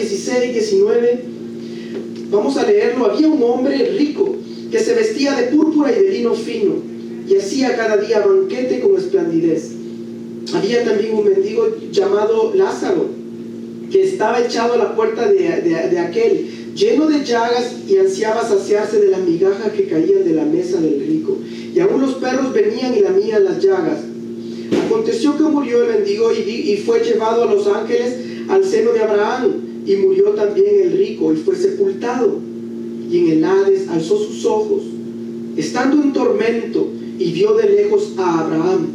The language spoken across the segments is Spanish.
16, 19. Vamos a leerlo. Había un hombre rico que se vestía de púrpura y de lino fino y hacía cada día banquete con esplendidez. Había también un mendigo llamado Lázaro, que estaba echado a la puerta de aquel, lleno de llagas, y ansiaba saciarse de las migajas que caían de la mesa del rico. Y aún los perros venían y lamían las llagas. Aconteció que murió el mendigo y fue llevado a los ángeles al seno de Abraham. Y murió también el rico y fue sepultado. Y en el Hades alzó sus ojos, estando en tormento, y vio de lejos a Abraham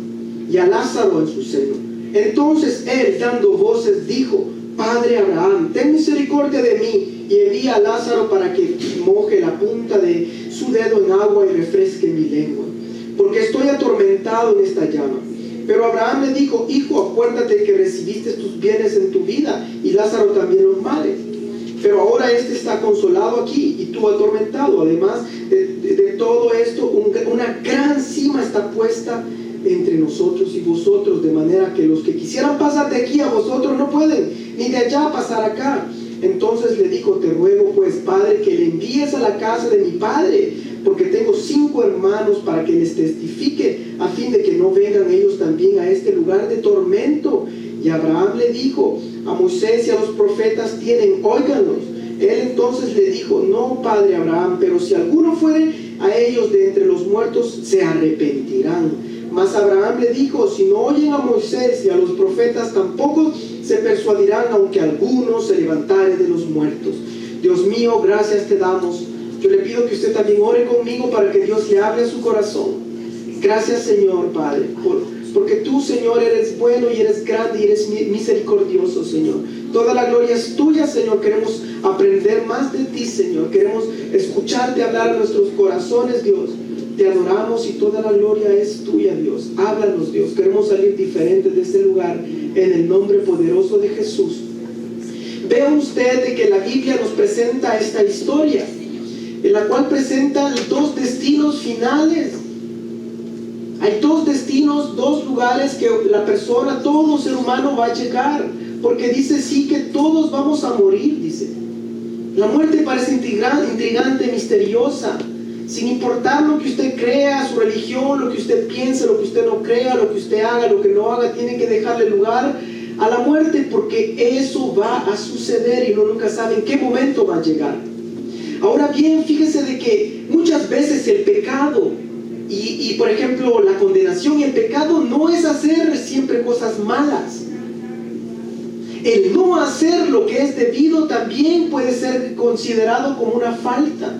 y a Lázaro en su seno. Entonces él, dando voces, dijo: Padre Abraham, ten misericordia de mí, y envía a Lázaro para que moje la punta de su dedo en agua y refresque mi lengua, porque estoy atormentado en esta llama. Pero Abraham le dijo: Hijo, acuérdate que recibiste tus bienes en tu vida, y Lázaro también los males. Pero ahora este está consolado aquí, y tú atormentado. Además de todo esto, una gran cima está puesta entre nosotros y vosotros, de manera que los que quisieran pasar de aquí a vosotros no pueden, ni de allá pasar acá. Entonces le dijo: Te ruego pues, Padre, que le envíes a la casa de mi padre, porque tengo 5 hermanos, para que les testifique, a fin de que no vengan ellos también a este lugar de tormento. Y Abraham le dijo: A Moisés y a los profetas tienen, óiganlos. Él entonces le dijo: No, Padre Abraham, pero si alguno fuere a ellos de entre los muertos, se arrepentirán. Mas Abraham le dijo: Si no oyen a Moisés y a los profetas, tampoco se persuadirán, aunque alguno se levantare de los muertos. Dios mío, gracias te damos. Yo le pido que usted también ore conmigo para que Dios le hable a su corazón. Gracias, Señor Padre, porque tú, Señor, eres bueno y eres grande y eres misericordioso, Señor. Toda la gloria es tuya, Señor. Queremos aprender más de ti, Señor. Queremos escucharte hablar a nuestros corazones, Dios. Te adoramos y toda la gloria es tuya, Dios. Háblanos, Dios. Queremos salir diferentes de este lugar en el nombre poderoso de Jesús. Vea usted de que la Biblia nos presenta esta historia, en la cual presenta 2 destinos finales. Hay 2 destinos, 2 lugares que la persona, todo ser humano va a llegar, porque dice sí que todos vamos a morir, dice. La muerte parece intrigante, misteriosa, sin importar lo que usted crea, su religión, lo que usted piense, lo que usted no crea, lo que usted haga, lo que no haga, tiene que dejarle lugar a la muerte, porque eso va a suceder y uno nunca sabe en qué momento va a llegar. Ahora bien, fíjese de que muchas veces el pecado y por ejemplo la condenación y el pecado no es hacer siempre cosas malas. El no hacer lo que es debido también puede ser considerado como una falta.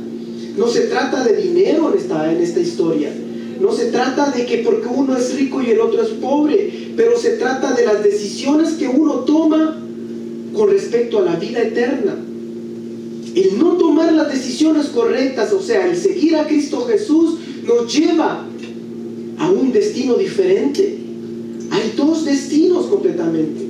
No se trata de dinero en esta historia. No se trata de que porque uno es rico y el otro es pobre, pero se trata de las decisiones que uno toma con respecto a la vida eterna. El no tomar las decisiones correctas, o sea, el seguir a Cristo Jesús, nos lleva a un destino diferente. Hay 2 destinos completamente.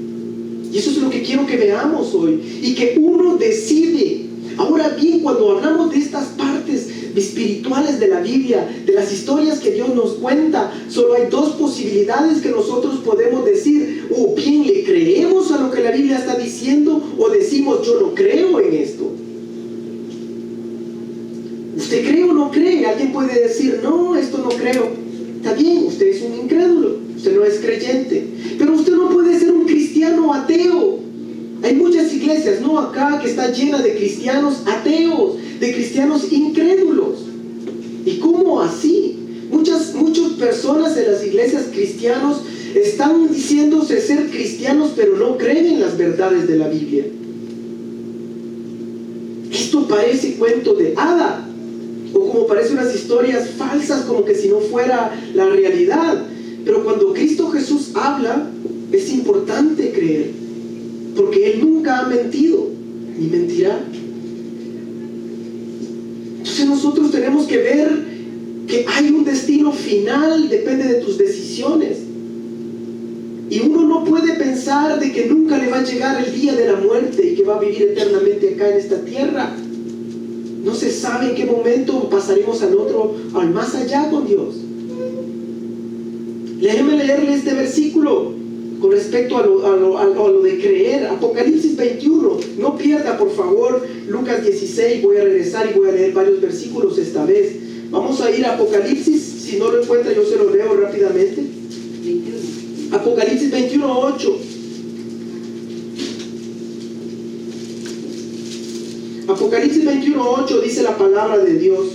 Y eso es lo que quiero que veamos hoy. Y que uno decide. Ahora bien, cuando hablamos de estas partes espirituales de la Biblia, de las historias que Dios nos cuenta, solo hay 2 posibilidades que nosotros podemos decir. O bien le creemos a lo que la Biblia está diciendo, o decimos: yo no creo en esto. ¿Usted cree o no cree? Alguien puede decir: no, esto no creo. Está bien, usted es un incrédulo, usted no es creyente. Pero usted no puede ser un cristiano ateo. Hay muchas iglesias, ¿no?, acá, que está llena de cristianos ateos, de cristianos incrédulos. ¿Y cómo así? Muchas personas en las iglesias cristianos están diciéndose ser cristianos, pero no creen en las verdades de la Biblia. Esto parece cuento de hada, o como parece unas historias falsas, como que si no fuera la realidad. Pero cuando Cristo Jesús habla, es importante creer, porque Él nunca ha mentido, ni mentirá. Entonces nosotros tenemos que ver que hay un destino final, depende de tus decisiones. Y uno no puede pensar de que nunca le va a llegar el día de la muerte y que va a vivir eternamente acá en esta tierra. No se sabe en qué momento pasaremos al más allá con Dios. Déjeme leerle este versículo. con respecto a lo de creer. Apocalipsis 21, no pierda por favor Lucas 16, voy a regresar y voy a leer varios versículos esta vez. Vamos a ir a Apocalipsis, si no lo encuentra yo se lo leo rápidamente. Apocalipsis 21, 8. Apocalipsis 21, 8 dice la palabra de Dios.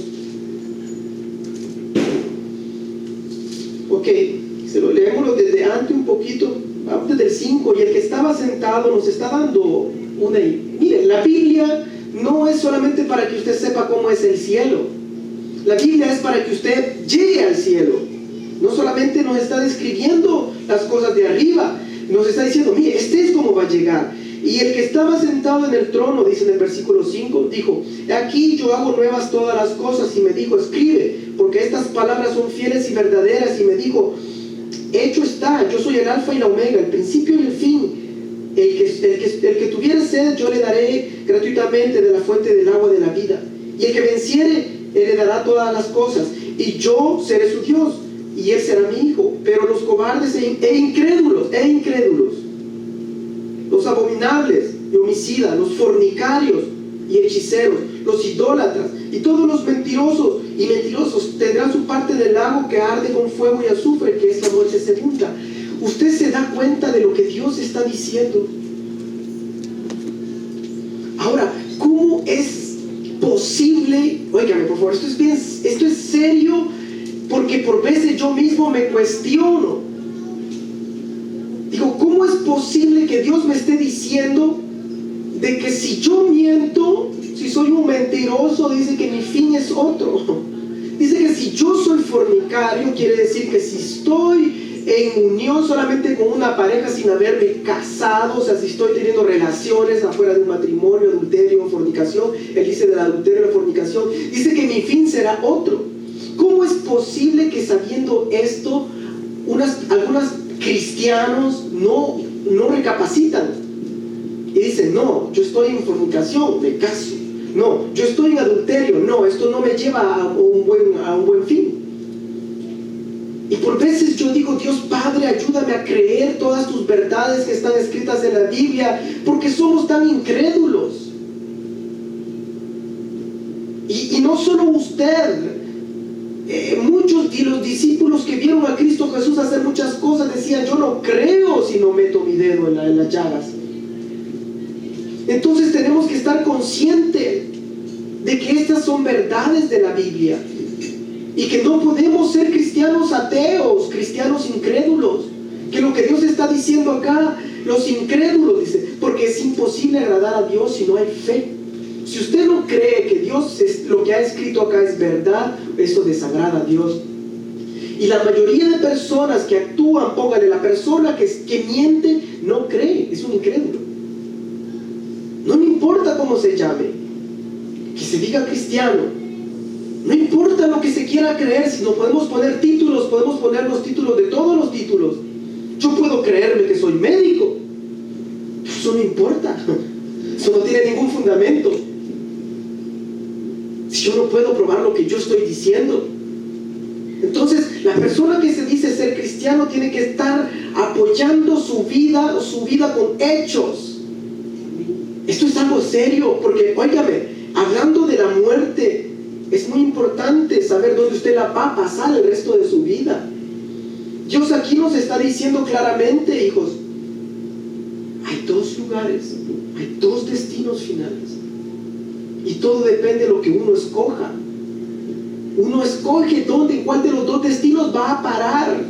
Ok, se lo leemos desde antes un poquito, antes del 5, y el que estaba sentado nos está dando una... Miren, la Biblia no es solamente para que usted sepa cómo es el cielo. La Biblia es para que usted llegue al cielo. No solamente nos está describiendo las cosas de arriba, nos está diciendo, mire, este es cómo va a llegar. Y el que estaba sentado en el trono, dice en el versículo 5, dijo, aquí yo hago nuevas todas las cosas, y me dijo, escribe, porque estas palabras son fieles y verdaderas. Y me dijo, hecho está, yo soy el alfa y la omega, el principio y el fin. El que tuviera sed, yo le daré gratuitamente de la fuente del agua de la vida. Y el que venciere, heredará todas las cosas, y yo seré su Dios, y él será mi hijo. Pero los cobardes e incrédulos, los abominables y homicidas, los fornicarios y hechiceros, los idólatras y todos los mentirosos tendrán su parte en el lago que arde con fuego y azufre, que es la muerte segunda. ¿Usted se da cuenta de lo que Dios está diciendo? Ahora, ¿cómo es posible? Óigame, por favor, esto es serio, porque por veces yo mismo me cuestiono. Digo, ¿cómo es posible que Dios me esté diciendo de que si yo miento, si soy un mentiroso, dice que mi fin es otro? Dice que si yo soy fornicario, quiere decir que si estoy en unión solamente con una pareja sin haberme casado, o sea, si estoy teniendo relaciones afuera de un matrimonio, adulterio, fornicación, él dice del adulterio y la fornicación, dice que mi fin será otro. ¿Cómo es posible que sabiendo esto, algunos cristianos no recapacitan? Y dicen, no, yo estoy en fornicación, me caso. No, yo estoy en adulterio, no, esto no me lleva a un buen fin. Y por veces yo digo, Dios Padre, ayúdame a creer todas tus verdades que están escritas en la Biblia, porque somos tan incrédulos. Y no solo usted, muchos de los discípulos que vieron a Cristo Jesús hacer muchas cosas decían, yo no creo si no meto mi dedo en las llagas. Entonces tenemos que estar conscientes de que estas son verdades de la Biblia y que no podemos ser cristianos ateos, cristianos incrédulos, que lo que Dios está diciendo acá, los incrédulos, dice, porque es imposible agradar a Dios si no hay fe. Si usted no cree que Dios lo que ha escrito acá es verdad, eso desagrada a Dios. Y la mayoría de personas que actúan, póngale, la persona que miente no cree, es un incrédulo. No me importa cómo se llame, que se diga cristiano, no importa lo que se quiera creer, si no podemos poner títulos, podemos poner los títulos de todos los títulos. Yo puedo creerme que soy médico, eso no importa, eso no tiene ningún fundamento. Si yo no puedo probar lo que yo estoy diciendo. Entonces, la persona que se dice ser cristiano tiene que estar apoyando su vida con hechos. Esto es algo serio, porque, óigame, hablando de la muerte, es muy importante saber dónde usted la va a pasar el resto de su vida. Dios aquí nos está diciendo claramente, hijos, hay dos lugares, hay dos destinos finales. Y todo depende de lo que uno escoja. Uno escoge dónde, cuál de los dos destinos va a parar.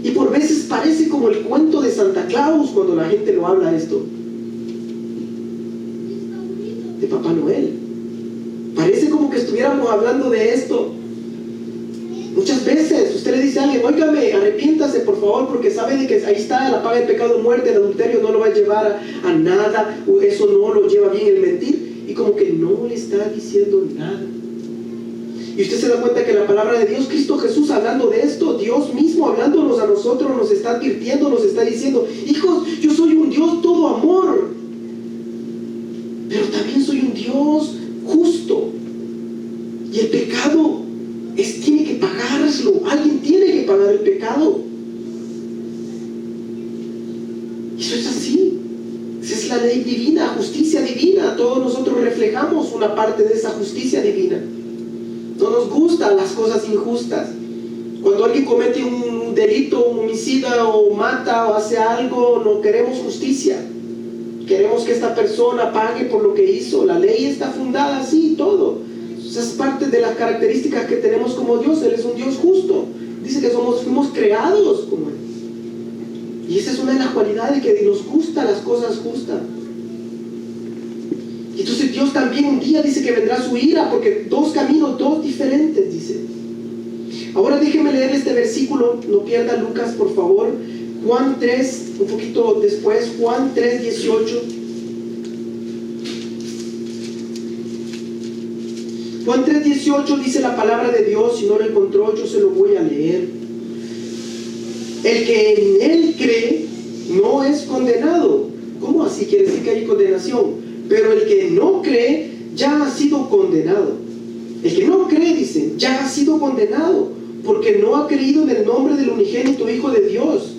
Y por veces parece como el cuento de Santa Claus cuando la gente lo habla esto. De Papá Noel. Parece como que estuviéramos hablando de esto. Muchas veces usted le dice a alguien, óigame, arrepiéntase por favor, porque sabe de que ahí está la paga del pecado, muerte, el adulterio no lo va a llevar a nada, eso no lo lleva bien el mentir. Y como que no le está diciendo nada. Y usted se da cuenta que la palabra de Dios, Cristo Jesús hablando de esto, Dios mismo hablándonos a nosotros, nos está advirtiendo, nos está diciendo, hijos, yo soy un Dios todo amor, pero también soy un Dios justo. Y el pecado tiene que pagárselo, alguien tiene que pagar el pecado. es así. Esa es la ley divina, justicia divina. Todos nosotros reflejamos una parte de esa justicia divina. No nos gustan las cosas injustas. Cuando alguien comete un delito, un homicida o mata o hace algo, no queremos justicia. Queremos que esta persona pague por lo que hizo. La ley está fundada así, todo. Esa es parte de las características que tenemos como Dios. Él es un Dios justo. Dice que fuimos creados como Él. Y esa es una de las cualidades que nos gustan las cosas justas. Y entonces Dios también un día dice que vendrá su ira, porque dos caminos, dos diferentes, dice. Ahora déjenme leer este versículo, no pierda Lucas, por favor. Juan 3, un poquito después, Juan 3, 18. Juan 3, 18 dice la palabra de Dios. Si no lo encontró, yo se lo voy a leer. El que en Él cree no es condenado. ¿Cómo así? Quiere decir que hay condenación. Pero el que no cree ya ha sido condenado. El que no cree, dice, ya ha sido condenado, porque no ha creído en el nombre del unigénito Hijo de Dios.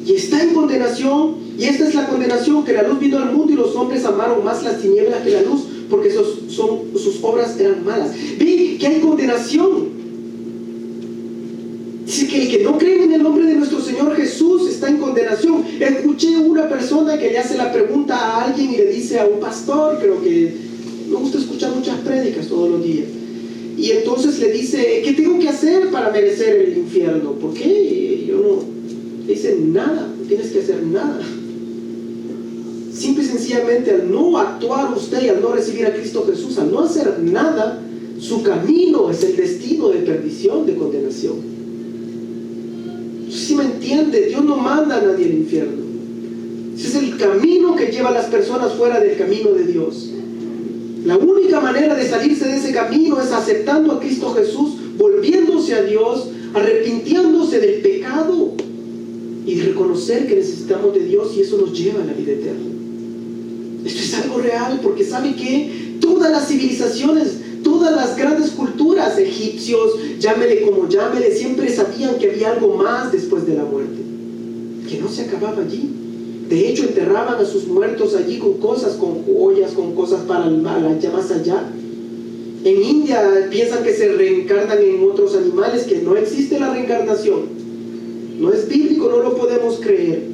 Y está en condenación. Y esta es la condenación, que la luz vino al mundo y los hombres amaron más las tinieblas que la luz, porque sus obras eran malas. Ve que hay condenación. Dice que el que no cree en el nombre de nuestro Señor Jesús está en condenación. Escuché una persona que le hace la pregunta a alguien y le dice a un pastor, creo que me gusta escuchar muchas prédicas todos los días, y entonces le dice, ¿qué tengo que hacer para merecer el infierno? ¿Por qué? Y yo no, le dice, nada, no tienes que hacer nada. Simple y sencillamente, al no actuar usted y al no recibir a Cristo Jesús, al no hacer nada, su camino es el destino de perdición, de condenación. Si me entiende, Dios no manda a nadie al infierno. Ese es el camino que lleva a las personas fuera del camino de Dios. La única manera de salirse de ese camino es aceptando a Cristo Jesús, volviéndose a Dios, arrepintiéndose del pecado y reconocer que necesitamos de Dios, y eso nos lleva a la vida eterna. Esto es algo real, porque ¿sabe qué? Todas las civilizaciones, todas las grandes culturas, egipcios, llámele como llámele, siempre sabían que había algo más después de la muerte, que no se acababa allí. De hecho, enterraban a sus muertos allí con cosas, con joyas, con cosas para el mal, allá más allá. En India piensan que se reencarnan en otros animales, que no existe la reencarnación. No es bíblico, no lo podemos creer.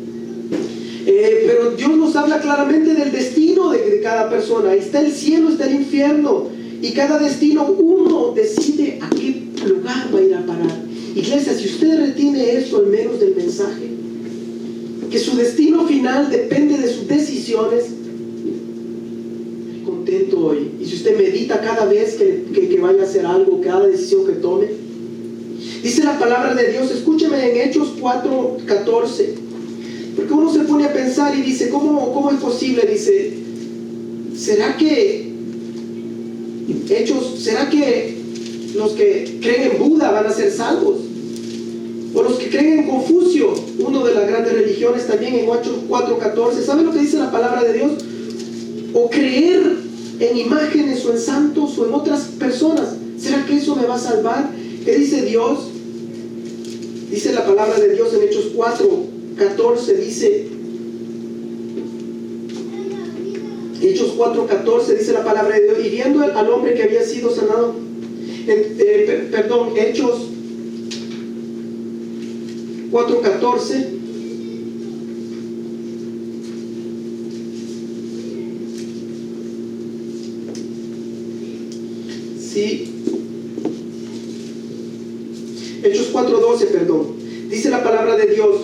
Pero Dios nos habla claramente del destino de cada persona. Ahí está el cielo, está el infierno. Y cada destino uno decide a qué lugar va a ir a parar. Iglesia, si usted retiene esto al menos del mensaje, que su destino final depende de sus decisiones, contento hoy. Y si usted medita cada vez que vaya a hacer algo, cada decisión que tome, dice la palabra de Dios, escúcheme en Hechos 4:14, porque uno se pone a pensar y dice, ¿cómo es posible? Dice, ¿será que los que creen en Buda van a ser salvos? O los que creen en Confucio, uno de las grandes religiones, también en Hechos 4:14. ¿Sabe lo que dice la palabra de Dios? O creer en imágenes o en santos o en otras personas, ¿será que eso me va a salvar? ¿Qué dice Dios? Dice la palabra de Dios en Hechos 4:14, dice, Hechos 4:14 dice la palabra de Dios, y viendo al hombre que había sido sanado, Hechos 4:14, sí, Hechos 4:12, dice la palabra de Dios,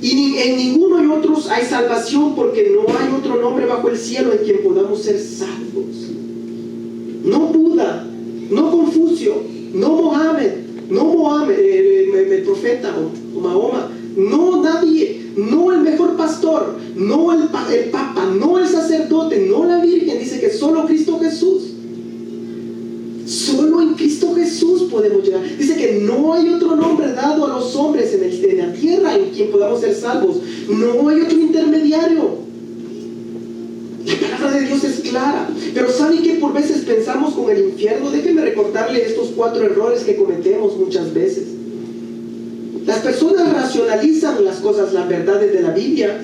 y en ninguno de otros hay salvación, porque no hay otro nombre bajo el cielo en quien podamos ser salvos. No Buda, no Confucio, no Mohammed, el profeta o Mahoma, no nadie, no el mejor pastor, no el papa, no el sacerdote, no la Virgen. Dice que solo Cristo Jesús. Solo en Cristo Jesús podemos llegar. Dice que no hay otro nombre dado a los hombres en la tierra en quien podamos ser salvos. No hay otro intermediario. La palabra de Dios es clara. Pero ¿sabe qué? Por veces pensamos con el infierno. Déjenme recordarle estos 4 errores que cometemos muchas veces. Las personas racionalizan las cosas, las verdades de la Biblia.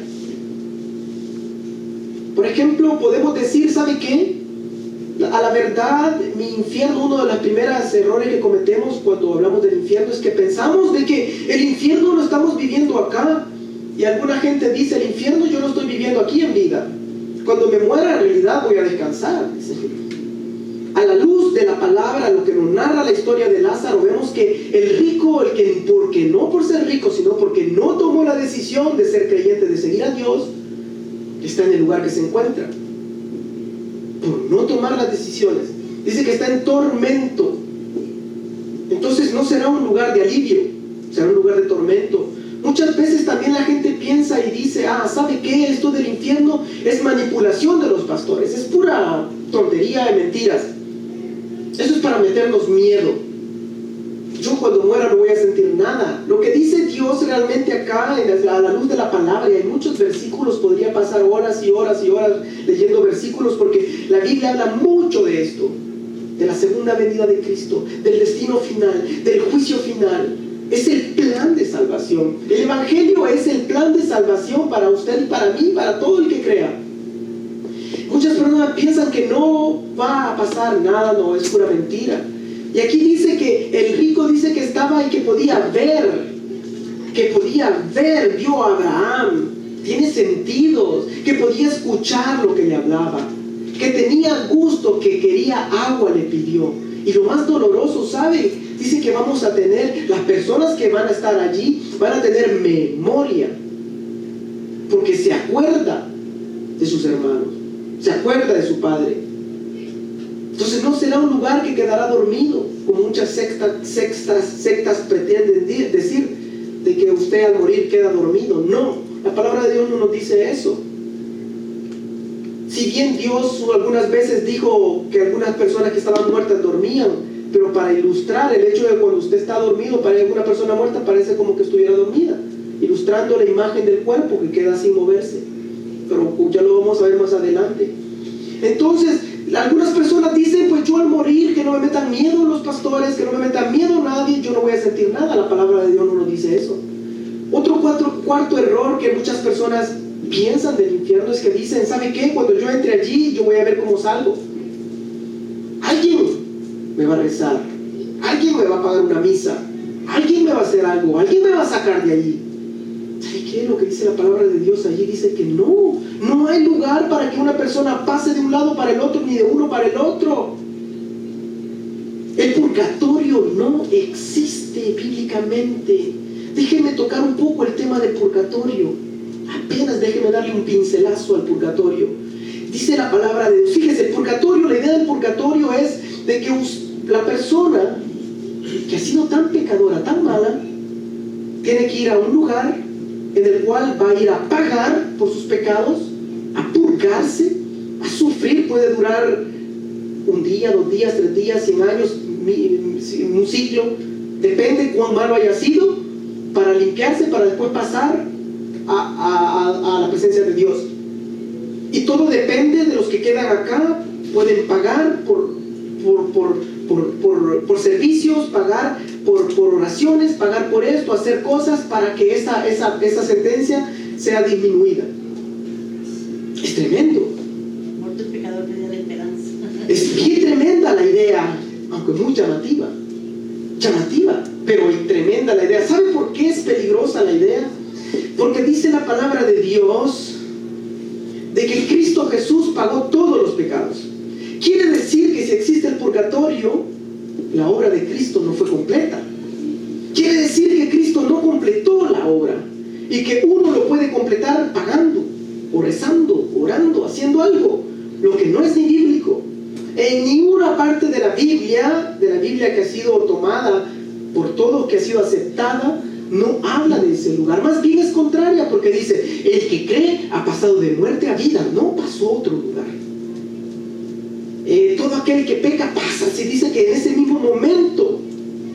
Por ejemplo, podemos decir, ¿sabe qué? A la verdad, mi infierno, uno de los primeros errores que cometemos cuando hablamos del infierno es que pensamos de que el infierno lo estamos viviendo acá. Y alguna gente dice, el infierno yo lo estoy viviendo aquí en vida. Cuando me muera, en realidad voy a descansar. A la luz de la palabra, lo que nos narra la historia de Lázaro, vemos que el rico, el que porque no por ser rico, sino porque no tomó la decisión de ser creyente, de seguir a Dios, está en el lugar que se encuentra. Por no tomar las decisiones. Dice que está en tormento. Entonces no será un lugar de alivio, será un lugar de tormento. Muchas veces también la gente piensa y dice, ¿sabe qué? Esto del infierno es manipulación de los pastores, es pura tontería y mentiras. Eso es para meternos miedo. Yo cuando muera no voy a sentir nada. Lo que dice Dios realmente acá, a la luz de la palabra, y hay muchos versículos, podría pasar horas y horas y horas leyendo versículos, porque la Biblia habla mucho de esto, de la segunda venida de Cristo, del destino final, del juicio final. Es el plan de salvación. El Evangelio es el plan de salvación para usted y para mí, para todo el que crea. Muchas personas piensan que no va a pasar nada, no, es pura mentira. Y aquí dice que el rico dice que estaba y que podía ver, vio a Abraham, tiene sentidos, que podía escuchar lo que le hablaba, que tenía gusto, que quería agua, le pidió. Y lo más doloroso, ¿sabe? Dice que vamos a tener, las personas que van a estar allí van a tener memoria, porque se acuerda de sus hermanos, se acuerda de su padre. Entonces no será un lugar que quedará dormido, como muchas sectas pretenden decir, de que usted al morir queda dormido. No, la palabra de Dios no nos dice eso. Si bien Dios algunas veces dijo que algunas personas que estaban muertas dormían, pero para ilustrar el hecho de que cuando usted está dormido, para alguna persona muerta parece como que estuviera dormida, ilustrando la imagen del cuerpo que queda sin moverse. Pero ya lo vamos a ver más adelante. Entonces, algunas personas dicen, pues yo al morir, que no me metan miedo los pastores, que no me metan miedo nadie, yo no voy a sentir nada. La palabra de Dios no nos dice eso. Otro cuarto error que muchas personas piensan del infierno es que dicen, ¿sabe qué? Cuando yo entre allí, yo voy a ver cómo salgo. Alguien me va a rezar, alguien me va a pagar una misa, alguien me va a hacer algo, alguien me va a sacar de allí. ¿Sabe qué? Lo que dice la palabra de Dios allí dice que no hay lugar para que una persona pase de un lado para el otro, ni de uno para el otro. El purgatorio no existe bíblicamente. Déjenme tocar un poco el tema del purgatorio. Apenas déjenme darle un pincelazo al purgatorio. Dice la palabra de Dios. Fíjese, el purgatorio, la idea del purgatorio es de que la persona que ha sido tan pecadora, tan mala, tiene que ir a un lugar en el cual va a ir a pagar por sus pecados, a purgarse, a sufrir. Puede durar un día, 2 días, 3 días, 100 años, un siglo, depende cuán malo haya sido, para limpiarse, para después pasar a la presencia de Dios. Y todo depende de los que quedan acá. Pueden pagar por servicios, pagar por oraciones, pagar por esto, hacer cosas para que esa sentencia sea disminuida. Es tremendo. Muerto el pecador me da la esperanza. Es bien tremenda la idea, aunque muy llamativa, pero tremenda la idea. ¿Sabe por qué es peligrosa la idea? Porque dice la palabra de Dios de que Cristo Jesús pagó todos los pecados. Quiere decir que si existe el purgatorio, la obra de Cristo no fue completa. Quiere decir que Cristo no completó la obra y que uno lo puede completar pagando, o rezando, orando, haciendo algo, lo que no es ni bíblico. En ninguna parte de la Biblia que ha sido tomada por todos, que ha sido aceptada, no habla de ese lugar. Más bien es contraria, porque dice, el que cree ha pasado de muerte a vida, no pasó a otro lugar. Todo aquel que peca pasa. Se dice que en ese mismo momento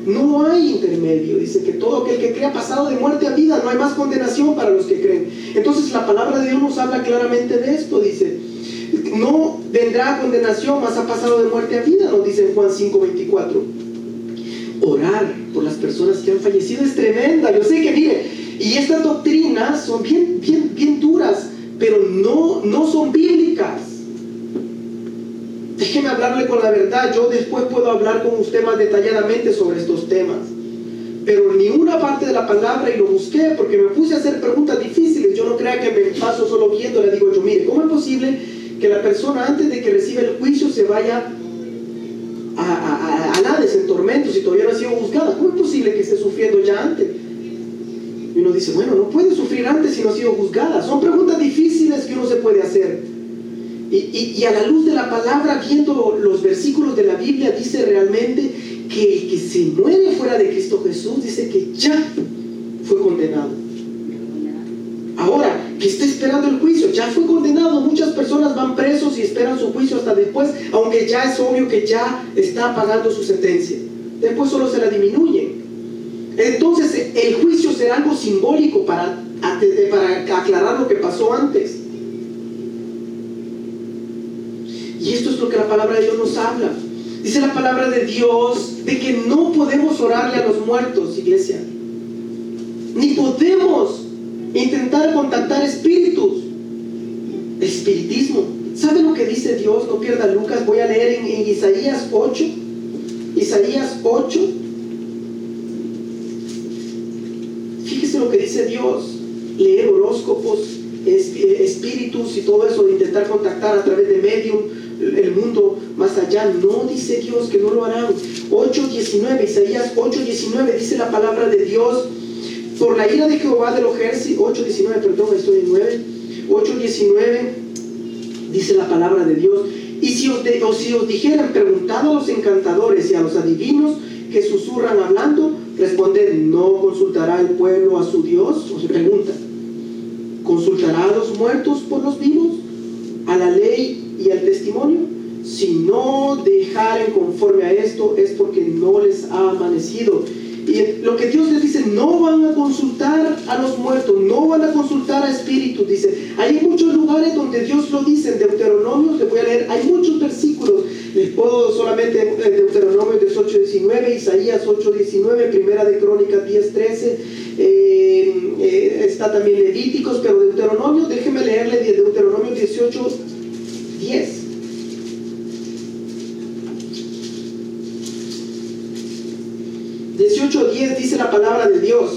no hay intermedio. Dice que todo aquel que cree ha pasado de muerte a vida, no hay más condenación para los que creen. Entonces la palabra de Dios nos habla claramente de esto. Dice, no vendrá condenación, mas ha pasado de muerte a vida, nos dice en Juan 5:24. orar por las personas que han fallecido es tremenda. Yo sé que, mire, y estas doctrinas son bien duras, pero no son bíblicas. Déjeme hablarle con la verdad. Yo después puedo hablar con usted más detalladamente sobre estos temas, pero ni una parte de la palabra, y lo busqué porque me puse a hacer preguntas difíciles. Yo no crea que me paso solo viendo. Le digo yo, mire, ¿cómo es posible que la persona antes de que reciba el juicio se vaya a Hades, en tormentos, y todavía no ha sido juzgada? ¿Cómo es posible que esté sufriendo ya antes? Y uno dice, bueno, no puede sufrir antes si no ha sido juzgada. Son preguntas difíciles que uno se puede hacer. Y a la luz de la palabra, viendo los versículos de la Biblia, dice realmente que el que se muere fuera de Cristo Jesús, dice que ya fue condenado. Ahora, que está esperando el juicio, ya fue condenado. Muchas personas van presos y esperan su juicio hasta después, aunque ya es obvio que ya está pagando su sentencia. Después solo se la disminuyen. Entonces el juicio será algo simbólico para aclarar lo que pasó antes. Y esto es lo que la palabra de Dios nos habla. Dice la palabra de Dios de que no podemos orarle a los muertos, iglesia. Ni podemos intentar contactar espíritus. Espiritismo. ¿Sabe lo que dice Dios? No pierda Lucas. Voy a leer en Isaías 8. Isaías 8. Fíjese lo que dice Dios. Leer horóscopos, espíritus y todo eso, de intentar contactar a través de medium el mundo más allá. No, dice Dios que no lo harán. 8:19, Isaías 8:19 dice la palabra de Dios: por la ira de Jehová de los ejércitos. 8:19, perdón, estoy en 9. 8:19 dice la palabra de Dios: y si os dijeran, preguntad a los encantadores y a los adivinos que susurran hablando, responded, ¿no consultará el pueblo a su Dios? O se pregunta, ¿consultará a los muertos por los vivos, a la ley y al testimonio? Si no dejaren conforme a esto, es porque no les ha amanecido. Y lo que Dios les dice, no van a consultar a los muertos, no van a consultar a espíritus. Dice, hay muchos lugares donde Dios lo dice. En Deuteronomio, les voy a leer, hay muchos versículos. Les puedo solamente Deuteronomio 18:19, Isaías 8:19, Primera de Crónicas 10:13, está también Levíticos, pero Deuteronomio, déjeme leerle Deuteronomio 18:10. Dice la palabra de Dios: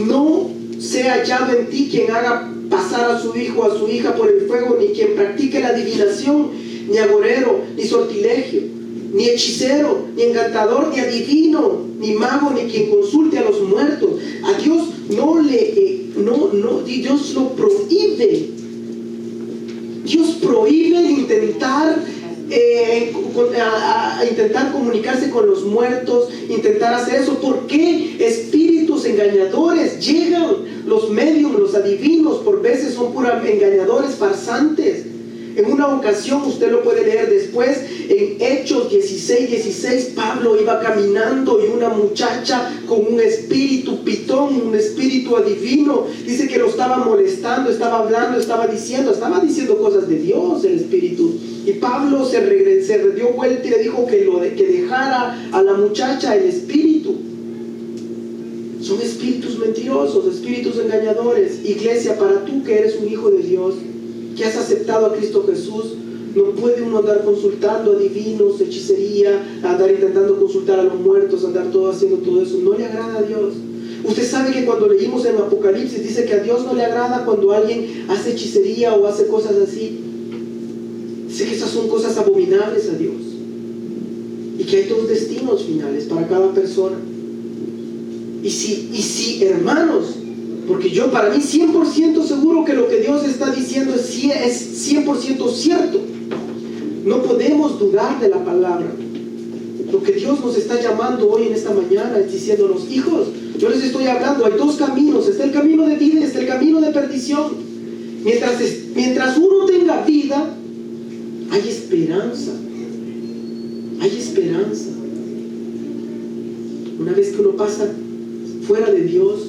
no sea hallado en ti quien haga pasar a su hijo o a su hija por el fuego, ni quien practique la adivinación, ni agorero, ni sortilegio, ni hechicero, ni encantador, ni adivino, ni mago, ni quien consulte a los muertos. A Dios Dios lo prohíbe. Dios prohíbe intentar intentar comunicarse con los muertos, intentar hacer eso. ¿Por qué? Espíritus engañadores llegan. Los mediums, los adivinos, por veces son puros engañadores, farsantes. En una ocasión, usted lo puede leer después, en Hechos 16:16, Pablo iba caminando y una muchacha con un espíritu pitón, un espíritu adivino, dice que lo estaba molestando, estaba hablando, estaba diciendo cosas de Dios, el espíritu. Y Pablo se dio vuelta y le dijo que dejara a la muchacha el espíritu. Son espíritus mentirosos, espíritus engañadores. Iglesia, para tú que eres un hijo de Dios, que has aceptado a Cristo Jesús, no puede uno andar consultando adivinos, hechicería, andar intentando consultar a los muertos, andar haciendo todo eso. No le agrada a Dios. Usted sabe que cuando leímos en Apocalipsis dice que a Dios no le agrada cuando alguien hace hechicería o hace cosas así. Dice que esas son cosas abominables a Dios, y que hay dos destinos finales para cada persona. Y si hermanos, porque yo para mí 100% seguro que lo que Dios está diciendo es 100% cierto. No podemos dudar de la palabra. Lo que Dios nos está llamando hoy en esta mañana es diciéndonos: hijos, yo les estoy hablando, hay dos caminos. Está el camino de vida y está el camino de perdición. Mientras uno tenga vida, hay esperanza. Hay esperanza. Una vez que uno pasa fuera de Dios,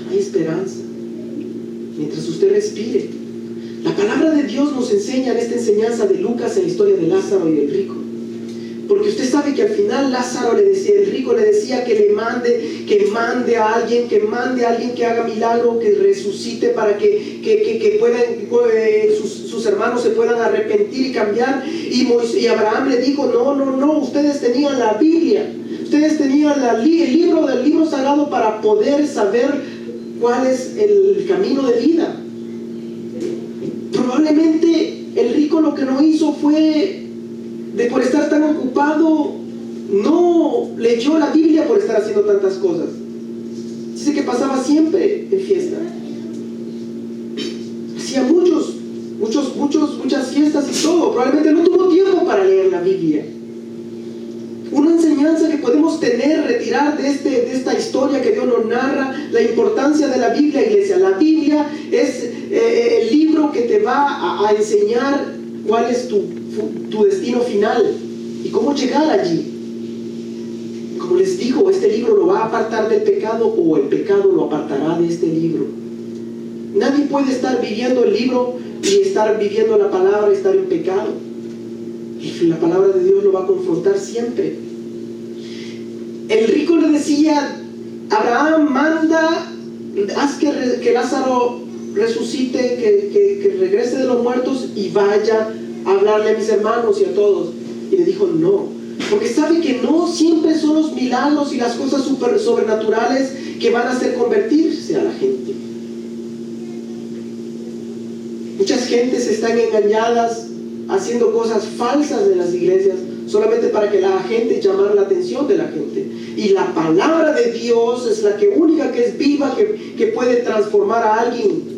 hay esperanza. Mientras usted respire. La palabra de Dios nos enseña en esta enseñanza de Lucas, en la historia de Lázaro y del rico. Porque usted sabe que al final Lázaro le decía, el rico le decía que mande a alguien que haga milagro, que resucite para que sus hermanos se puedan arrepentir y cambiar. Y Abraham le dijo, no, ustedes tenían la Biblia, ustedes tenían el libro sagrado para poder saber cuál es el camino de vida. Probablemente el rico lo que no hizo fue, por estar tan ocupado, no leyó la Biblia por estar haciendo tantas cosas. Dice que pasaba siempre en fiesta. Hacía muchas fiestas y todo. Probablemente no tuvo tiempo para leer la Biblia. Una enseñanza que podemos retirar de esta historia que Dios nos narra, la importancia de la Biblia, iglesia. La Biblia es el libro que te va a enseñar cuál es tu destino final y cómo llegar allí. Como les digo, este libro lo va a apartar del pecado, o el pecado lo apartará de este libro. Nadie puede estar viviendo el libro y estar viviendo la palabra y estar en pecado. Y la palabra de Dios lo va a confrontar siempre. El rico le decía, Abraham, manda, haz que Lázaro resucite, que regrese de los muertos y vaya a hablarle a mis hermanos y a todos. Y le dijo no, porque sabe que no siempre son los milagros y las cosas sobrenaturales que van a hacer convertirse a la gente. Muchas gentes están engañadas haciendo cosas falsas en las iglesias solamente para que la gente llamar la atención de la gente. Y la palabra de Dios es la única que es viva, que puede transformar a alguien.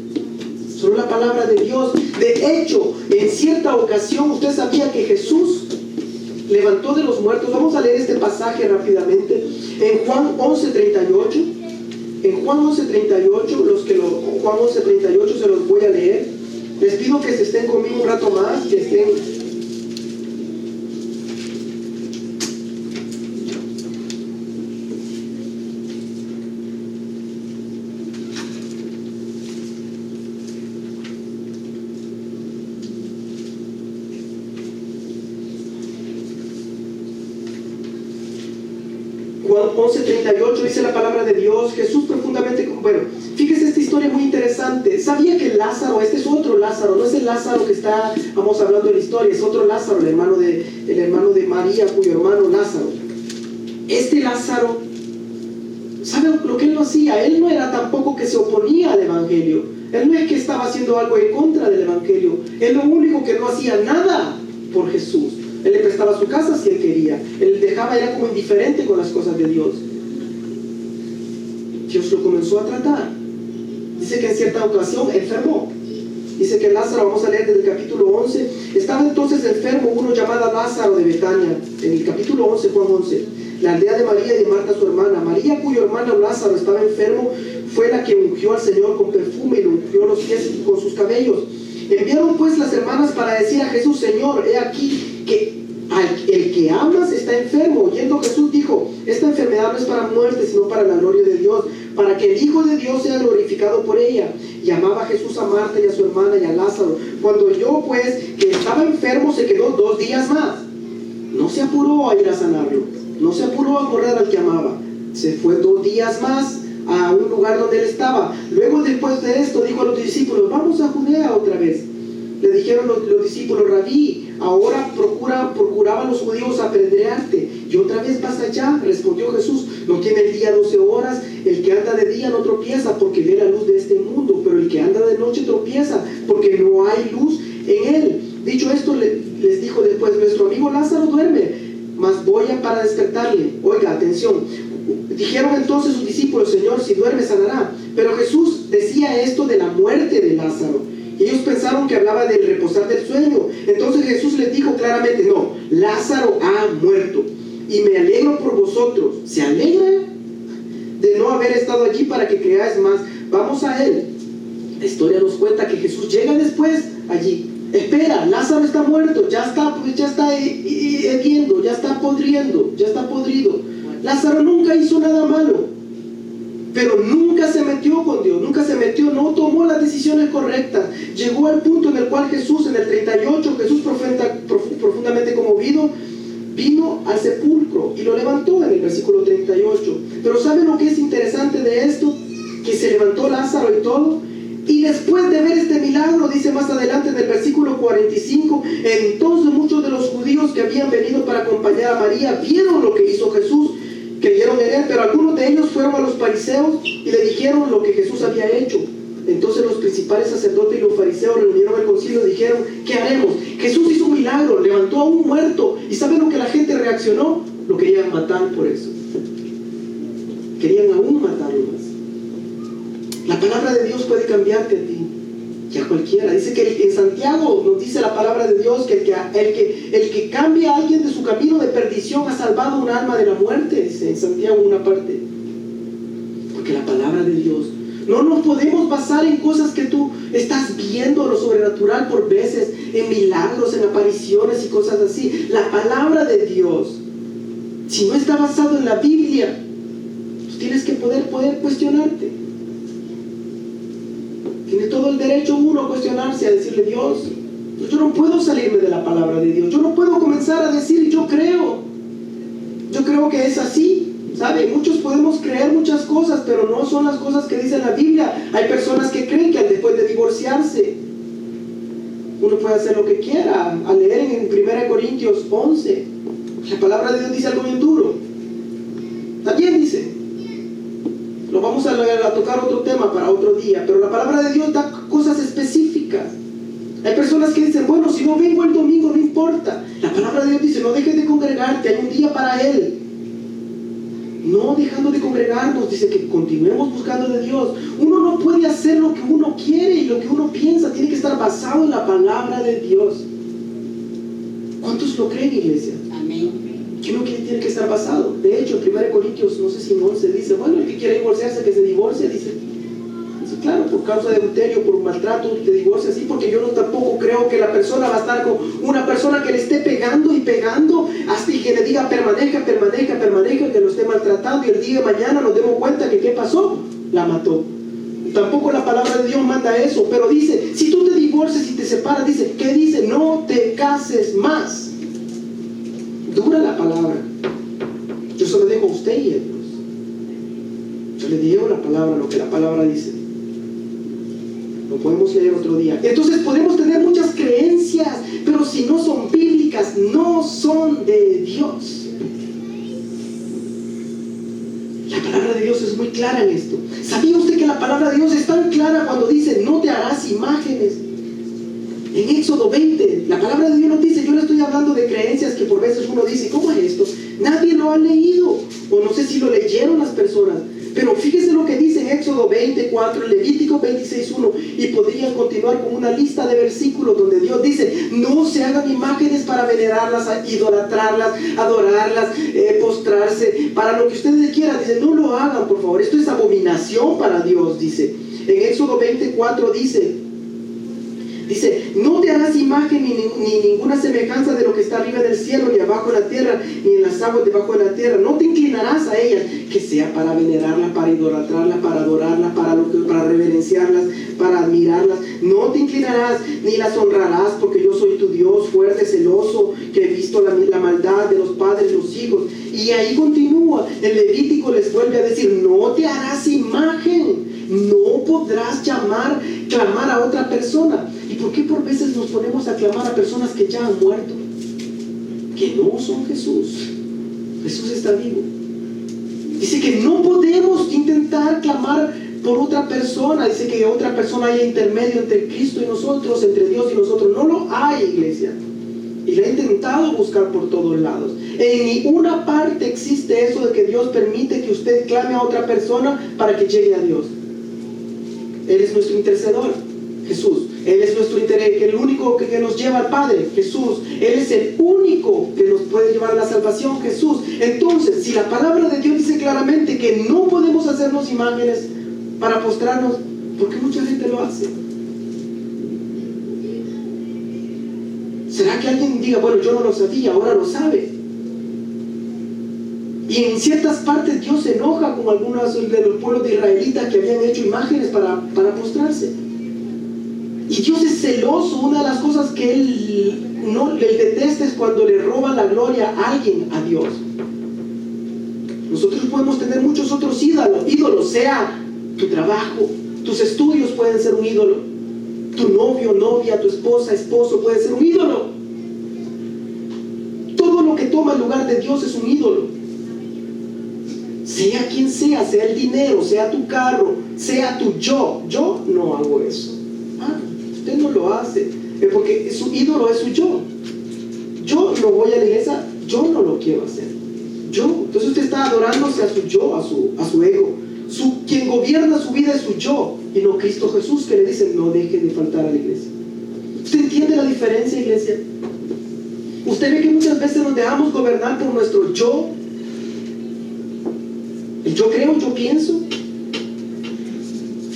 Solo la palabra de Dios. De hecho, en cierta ocasión, usted sabía que Jesús levantó de los muertos. Vamos a leer este pasaje rápidamente. En Juan 11:38. En Juan 11:38, Juan 11:38 se los voy a leer. Les pido que se estén conmigo un rato más, que estén. Juan 11:38 dice la palabra de Dios. Jesús profundamente, fíjese, esta historia es muy interesante. Sabía que Lázaro, este es otro Lázaro, no es el Lázaro que vamos hablando de la historia, es otro Lázaro, el hermano de María, cuyo hermano Lázaro. Este Lázaro, ¿sabe lo que él no hacía? Él no era tampoco que se oponía al evangelio. Él no es que estaba haciendo algo en contra del evangelio. Él lo único que no hacía nada por Jesús. Él le prestaba su casa si él quería. Él era como indiferente con las cosas de Dios. Dios lo comenzó a tratar. Dice que en cierta ocasión enfermó. Dice que Lázaro, vamos a leer desde el capítulo 11. Estaba entonces enfermo uno llamado Lázaro de Betania. En el capítulo 11, Juan 11. La aldea de María y de Marta su hermana. María, cuyo hermano Lázaro estaba enfermo, fue la que ungió al Señor con perfume y lo ungió los pies con sus cabellos. Enviaron pues las hermanas para decir a Jesús: Señor, he aquí que el que amas está enfermo. Oyendo Jesús dijo: esta enfermedad no es para muerte, sino para la gloria de Dios, para que el Hijo de Dios sea glorificado por ella. Y amaba Jesús a Marta y a su hermana y a Lázaro. Cuando oyó pues que estaba enfermo, se quedó 2 días más. No se apuró a ir a sanarlo, no se apuró a correr al que amaba. Se fue 2 días más a un lugar donde él estaba. Luego, después de esto, dijo a los discípulos: vamos a Judea otra vez. Le dijeron los discípulos: Rabí, ahora procuraban los judíos apedrearte, y otra vez vas allá. Respondió Jesús: no tiene el día 12 horas. El que anda de día no tropieza, porque ve la luz de este mundo, pero el que anda de noche tropieza, porque no hay luz en él. Dicho esto, les dijo después: nuestro amigo Lázaro duerme, mas voy para despertarle. Oiga, atención. Dijeron entonces sus discípulos: Señor, si duerme sanará. Pero Jesús decía esto de la muerte de Lázaro, y ellos pensaron que hablaba del reposar del sueño. Entonces Jesús les dijo claramente: no, Lázaro ha muerto, y me alegro por vosotros. ¿Se alegra de no haber estado allí para que creáis más? Vamos a él. La historia nos cuenta que Jesús llega después allí. Espera, Lázaro está muerto, ya está hediondo, ya está podrido. Lázaro nunca hizo nada malo, pero nunca se metió con Dios, no tomó las decisiones correctas. Llegó al punto en el cual Jesús, en el 38, Jesús profundamente conmovido, vino al sepulcro y lo levantó en el versículo 38. Pero ¿saben lo que es interesante de esto? Que se levantó Lázaro y todo. Y después de ver este milagro, dice más adelante en el versículo 45, entonces muchos de los judíos que habían venido para acompañar a María vieron lo que hizo Jesús, creyeron en él, pero algunos de ellos fueron a los fariseos y le dijeron lo que Jesús había hecho. Entonces los principales sacerdotes y los fariseos reunieron el concilio y dijeron, ¿qué haremos? Jesús hizo un milagro, levantó a un muerto. ¿Y saben lo que la gente reaccionó? Lo querían matar por eso. Querían aún matarlo más. La palabra de Dios puede cambiarte a ti y a cualquiera. Dice que en Santiago nos dice la palabra de Dios que el que cambia a alguien de su camino de perdición ha salvado un alma de la muerte, dice en Santiago una parte. Porque la palabra de Dios, no nos podemos basar en cosas que tú estás viendo, lo sobrenatural por veces, en milagros, en apariciones y cosas así. La palabra de Dios, si no está basado en la Biblia, pues tienes que poder cuestionarte. Tiene todo el derecho uno a cuestionarse, a decirle, Dios, yo no puedo salirme de la palabra de Dios. Yo no puedo comenzar a decir, yo creo que es así. ¿Sabe? Muchos podemos creer muchas cosas, pero no son las cosas que dice la Biblia. Hay personas que creen que después de divorciarse uno puede hacer lo que quiera. Al leer en 1 Corintios 11, la palabra de Dios dice algo bien duro. También dice, lo vamos a tocar otro tema para otro día, pero la palabra de Dios da cosas específicas. Hay personas que dicen, bueno, si no vengo el domingo no importa. La palabra de Dios dice, no dejes de congregarte, hay un día para Él. No dejando de congregarnos, dice que continuemos buscando de Dios. Uno no puede hacer lo que uno quiere y lo que uno piensa, tiene que estar basado en la palabra de Dios. ¿Cuántos lo creen, iglesia? Amén. Que uno tiene que estar basado. De hecho, en 1 Corintios, no sé si en 11 dice, bueno, el que quiere divorciarse, que se divorcie, dice, claro, por causa de adulterio, por maltrato, te divorcias, sí, porque yo no tampoco creo que la persona va a estar con una persona que le esté pegando y pegando hasta que le diga permanezca, que lo esté maltratando y el día de mañana nos demos cuenta que ¿qué pasó? La mató. Tampoco la palabra de Dios manda eso, pero dice, si tú te divorcias y te separas, dice, ¿qué dice? No te cases más. Dura la palabra. Yo se lo dejo a usted y a Dios. Yo le digo la palabra, lo que la palabra dice. Lo podemos leer otro día. Entonces podemos tener muchas creencias, pero si no son bíblicas, no son de Dios. La palabra de Dios es muy clara en esto. ¿Sabía usted que la palabra de Dios es tan clara cuando dice no te harás imágenes? En Éxodo 20, la palabra de Dios nos dice, yo le estoy hablando de creencias que por veces uno dice, ¿cómo es esto? Nadie lo ha leído, o no sé si lo leyeron las personas. Pero fíjese lo que dice en Éxodo 24, Levítico 26:1, y podrían continuar con una lista de versículos donde Dios dice, no se hagan imágenes para venerarlas, idolatrarlas, adorarlas, postrarse, para lo que ustedes quieran. Dice, no lo hagan, por favor, esto es abominación para Dios, dice. En Éxodo 24 dice, no te harás imagen ni ninguna semejanza de lo que está arriba del cielo, ni abajo de la tierra, ni en las aguas debajo de la tierra. No te inclinarás a ellas, que sea para venerarlas, para idolatrarlas, para adorarlas, para reverenciarlas, para admirarlas. No te inclinarás, ni las honrarás, porque yo soy tu Dios, fuerte, celoso, que he visto la maldad de los padres y los hijos. Y ahí continúa, el Levítico les vuelve a decir, no te harás imagen, no podrás clamar a otra persona. ¿Y por qué por veces nos ponemos a clamar a personas que ya han muerto? Que no son Jesús. Jesús está vivo. Dice que no podemos intentar clamar por otra persona. Dice que otra persona haya intermedio entre Cristo y nosotros, entre Dios y nosotros. No lo hay, iglesia. Y lo he intentado buscar por todos lados. En ninguna parte existe eso de que Dios permite que usted clame a otra persona para que llegue a Dios. Él es nuestro intercedor, Jesús. Él es nuestro interés, el único que nos lleva al Padre, Jesús. Él es el único que nos puede llevar a la salvación, Jesús. Entonces, si la palabra de Dios dice claramente que no podemos hacernos imágenes para postrarnos, ¿por qué mucha gente lo hace? ¿Será que alguien diga, bueno, yo no lo sabía, ahora lo sabe? Y en ciertas partes Dios se enoja con algunos de los pueblos de israelitas que habían hecho imágenes para postrarse. Y Dios es celoso. Una de las cosas que Él detesta es cuando le roba la gloria a alguien, a Dios. Nosotros podemos tener muchos otros ídolos, sea tu trabajo, tus estudios pueden ser un ídolo, tu novio, novia, tu esposa, esposo puede ser un ídolo. Todo lo que toma el lugar de Dios es un ídolo. Sea quien sea el dinero, sea tu carro, sea tu yo. Yo no hago eso. Usted no lo hace, porque su ídolo es su yo. Yo no voy a la iglesia, yo no lo quiero hacer. Entonces usted está adorándose a su yo, a su ego. Quien gobierna su vida es su yo, y no Cristo Jesús, que le dice: no dejen de faltar a la iglesia. ¿Usted entiende la diferencia, iglesia? Usted ve que muchas veces nos dejamos gobernar por nuestro yo. El yo creo, yo pienso.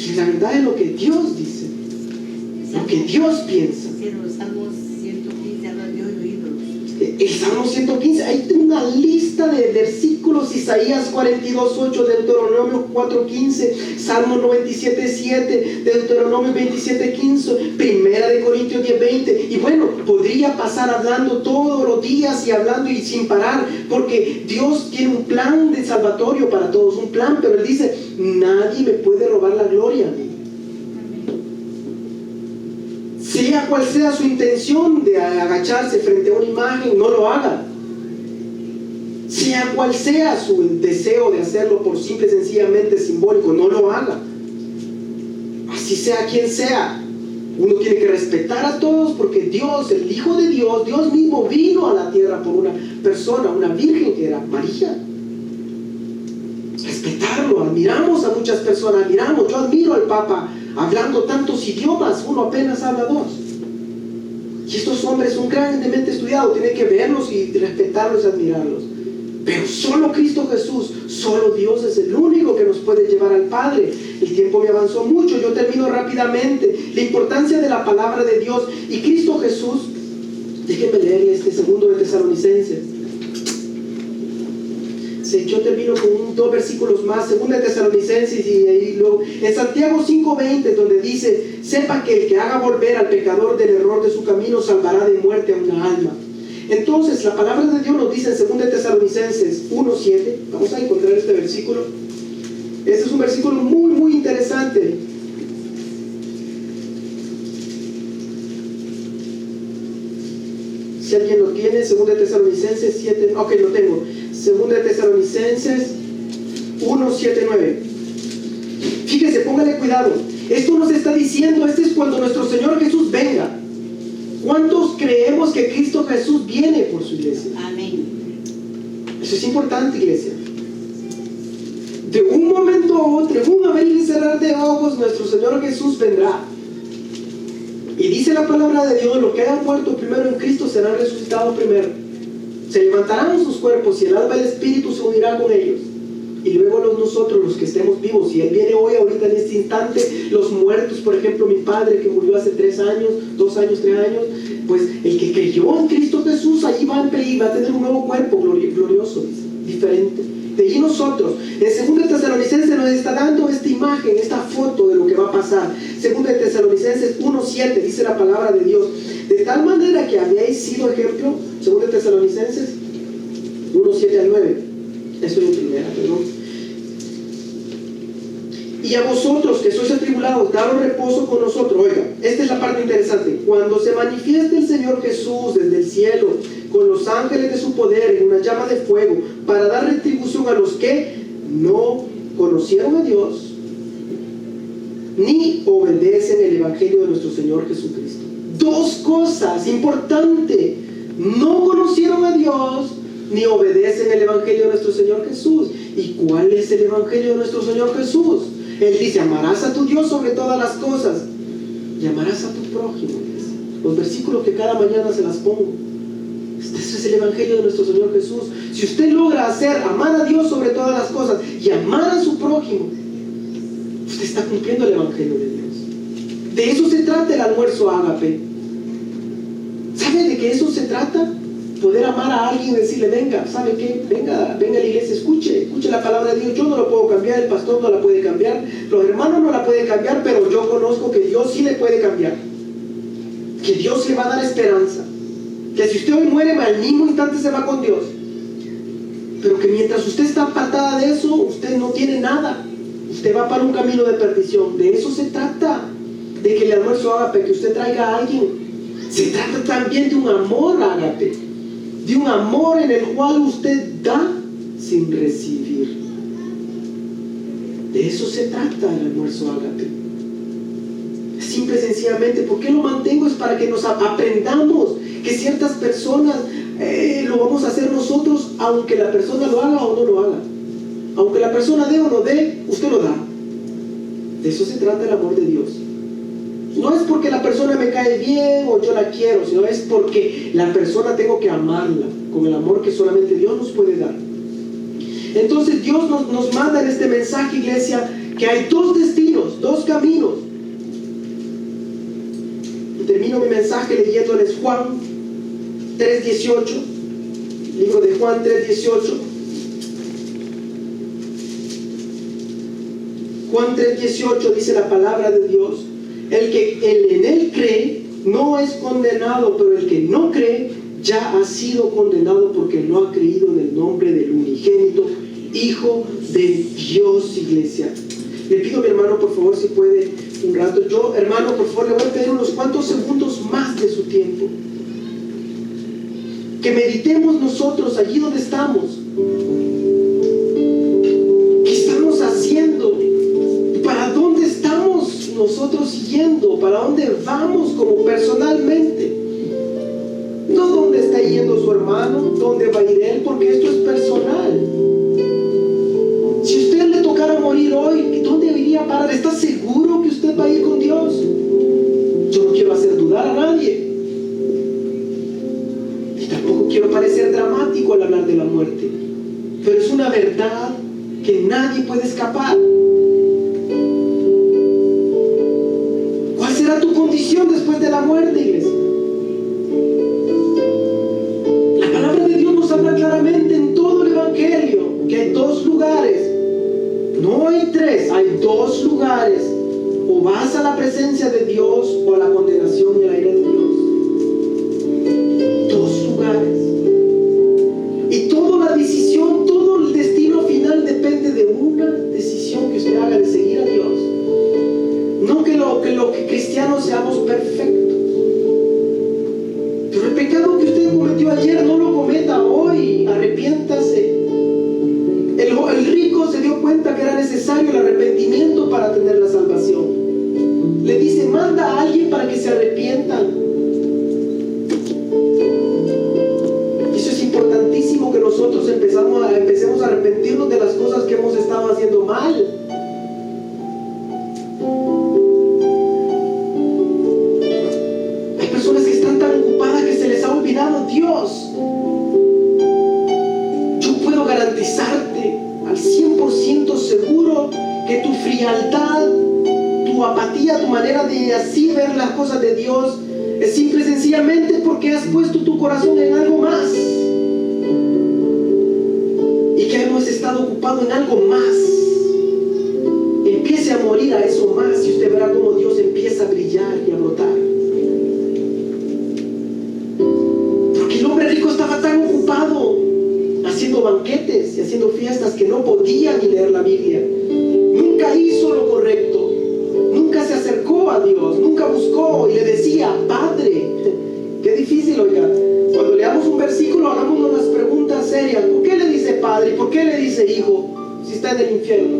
Y la verdad es lo que Dios dice, lo que Dios piensa. Salmos 115 habla de ídolos. El Salmo 115, hay una lista de versículos: Isaías 42:8, Deuteronomio 4:15, Salmo 97:7, Deuteronomio 27:15, Primera de Corintios 10:20. Y bueno, podría pasar hablando todos los días y hablando y sin parar, porque Dios tiene un plan de salvatorio para todos, un plan, pero Él dice: nadie me puede robar la gloria a mí. Sea cual sea su intención de agacharse frente a una imagen, no lo haga. Sea cual sea su deseo de hacerlo por simple y sencillamente simbólico, no lo haga. Así sea quien sea, uno tiene que respetar a todos, porque Dios, el Hijo de Dios, Dios mismo vino a la tierra por una persona, una virgen que era María. Respetarlo. Admiramos a muchas personas, yo admiro al Papa hablando tantos idiomas, uno apenas habla 2. Y estos hombres son grandemente estudiados, tienen que verlos y respetarlos y admirarlos. Pero solo Cristo Jesús, solo Dios es el único que nos puede llevar al Padre. El tiempo me avanzó mucho, yo termino rápidamente. La importancia de la palabra de Dios y Cristo Jesús. Déjenme leer segundo de Tesalonicenses. Yo termino con 2 versículos más, 2 de Tesalonicenses, y luego en Santiago 5:20, donde dice: sepa que el que haga volver al pecador del error de su camino salvará de muerte a una alma. Entonces la palabra de Dios nos dice en 2 de Tesalonicenses 1:7, vamos a encontrar este versículo. Este es un versículo muy muy interesante. Si alguien lo tiene, 2 de Tesalonicenses 7, ok, lo tengo. 2 de Tesalonicenses 1, 7, 9. Fíjese, póngale cuidado. Esto nos está diciendo, este es cuando nuestro Señor Jesús venga. ¿Cuántos creemos que Cristo Jesús viene por su iglesia? Amén. Eso es importante, iglesia. De un momento a otro, en un abrir y cerrar de ojos, nuestro Señor Jesús vendrá. Y dice la palabra de Dios: los que hayan muerto primero en Cristo serán resucitados primero. Se levantarán sus cuerpos y el alma y el espíritu se unirán con ellos. Y luego nosotros, los que estemos vivos, y Él viene hoy, ahorita en este instante, los muertos, por ejemplo, mi padre que murió hace 3 años, 2 años, 3 años, pues el que creyó en Cristo Jesús, ahí va a tener un nuevo cuerpo glorioso, diferente. De allí nosotros, en 2 de Tesalonicenses nos está dando esta imagen, esta foto de lo que va a pasar. 2 de Tesalonicenses 1:7 dice la palabra de Dios: de tal manera que habéis sido ejemplo. 2 de Tesalonicenses 1:7 al 9. Eso es en primera, perdón. Y a vosotros que sois atribulados, daros reposo con nosotros. Oiga, esta es la parte interesante. Cuando se manifieste el Señor Jesús desde el cielo, con los ángeles de su poder en una llama de fuego, para dar retribución a los que no conocieron a Dios, ni obedecen el Evangelio de nuestro Señor Jesucristo. 2 cosas importantes: no conocieron a Dios, ni obedecen el Evangelio de nuestro Señor Jesús. ¿Y cuál es el Evangelio de nuestro Señor Jesús? Él dice: amarás a tu Dios sobre todas las cosas y amarás a tu prójimo. Los versículos que cada mañana se las pongo. Este es el Evangelio de nuestro Señor Jesús. Si usted logra amar a Dios sobre todas las cosas y amar a su prójimo, usted está cumpliendo el Evangelio de Dios. De eso se trata el almuerzo ágape. ¿Sabe de qué eso se trata? Poder amar a alguien y decirle: venga, ¿sabe qué? Venga a la iglesia, escuche la palabra de Dios. Yo no lo puedo cambiar, el pastor no la puede cambiar, los hermanos no la pueden cambiar, pero yo conozco que Dios sí le puede cambiar. que Dios le va a dar esperanza, que si usted hoy muere, al mismo instante se va con Dios, pero que mientras usted está apartada de eso, usted no tiene nada, usted va para un camino de perdición. De eso se trata, de que el almuerzo ágape, que usted traiga a alguien. Se trata también de un amor ágape, de un amor en el cual usted da sin recibir. De eso se trata el almuerzo ágape. Simple y sencillamente, ¿por qué lo mantengo? Es para que nos aprendamos que ciertas personas lo vamos a hacer nosotros, aunque la persona lo haga o no lo haga. Aunque la persona dé o no dé, usted lo da. De eso se trata el amor de Dios. No es porque la persona me cae bien o yo la quiero, sino es porque la persona tengo que amarla con el amor que solamente Dios nos puede dar. Entonces Dios nos manda en este mensaje, iglesia, que hay dos destinos, dos caminos. Y termino mi mensaje leyéndoles Juan 3:18, libro de Juan 3:18. Juan 3:18 dice la palabra de Dios: el que en él cree no es condenado, pero el que no cree ya ha sido condenado porque no ha creído en el nombre del unigénito Hijo de Dios, iglesia. Le pido a mi hermano, por favor, si puede, un rato. Yo, hermano, por favor, le voy a pedir unos cuantos segundos más de su tiempo. Que meditemos nosotros allí donde estamos. ¿Qué estamos haciendo? ¿Para dónde estamos nosotros yendo? ¿Para dónde vamos como personalmente? No dónde está yendo su hermano, dónde va a ir él, porque esto es personal. Si a usted le tocara morir hoy, ¿dónde iría a parar? ¿Está seguro que usted va a ir con Dios? Yo no quiero hacer dudar a nadie. Y tampoco quiero parecer dramático al hablar de la muerte. Pero es una verdad que nadie puede escapar. ¿Cuál será tu condición después de la muerte, iglesia? La palabra de Dios nos habla claramente en todo el Evangelio que hay dos lugares. No hay tres, hay dos lugares. O vas a la presencia de Dios o a la condenación y a la ira de Dios. Dos lugares. Y toda la decisión, todo el destino final depende de una decisión que usted haga de seguir a Dios. No que lo que cristianos seamos perfectos. Pero el pecado que usted cometió ayer no lo cometa hoy. Arrepiéntase. El rico se dio cuenta que era necesario el arrepentimiento para tener la salvación. Le dice: manda a alguien para que se arrepientan. Eso es importantísimo, que nosotros empecemos a arrepentirnos de las cosas que hemos estado haciendo mal. Hay personas que están tan ocupadas que se les ha olvidado Dios. Yo puedo garantizarte al 100% seguro que tu frialdad, tu apatía, tu manera de así ver las cosas de Dios es simple y sencillamente porque has puesto tu corazón en algo más, y que hemos estado ocupado en algo más. Empiece a morir a eso más y usted verá cómo Dios empieza a brillar y a brotar. Porque el hombre rico estaba tan ocupado haciendo banquetes y haciendo fiestas que no podía ni leer la Biblia. Nunca hizo lo correcto, nunca se acercó a Dios, nunca buscó y le decía: Padre. Qué difícil, oiga. Cuando leamos un versículo, hagámonos unas preguntas serias. ¿Por qué le dice Padre? ¿Por qué le dice Hijo si está en el infierno?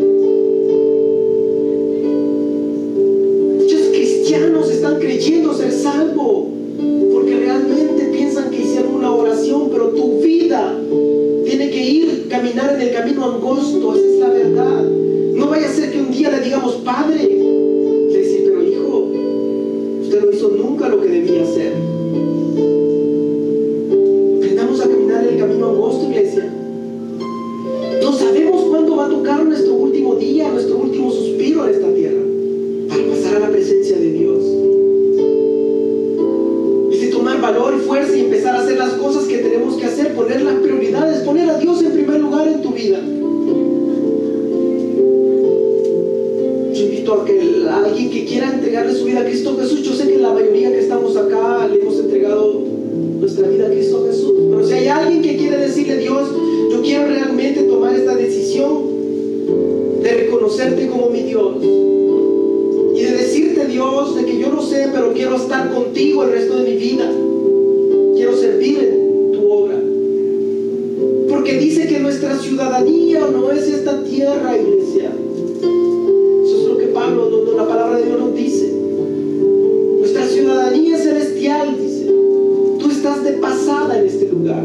contigo el resto de mi vida. Quiero servir en tu obra. Porque dice que nuestra ciudadanía no es esta tierra, iglesia. Eso es lo que Pablo, la palabra de Dios nos dice. Nuestra ciudadanía es celestial, dice. Tú estás de pasada en este lugar.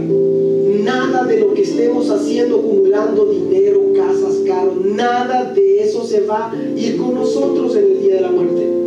Nada de lo que estemos haciendo, acumulando dinero, casas, carros, nada de eso se va a ir con nosotros en el día de la muerte.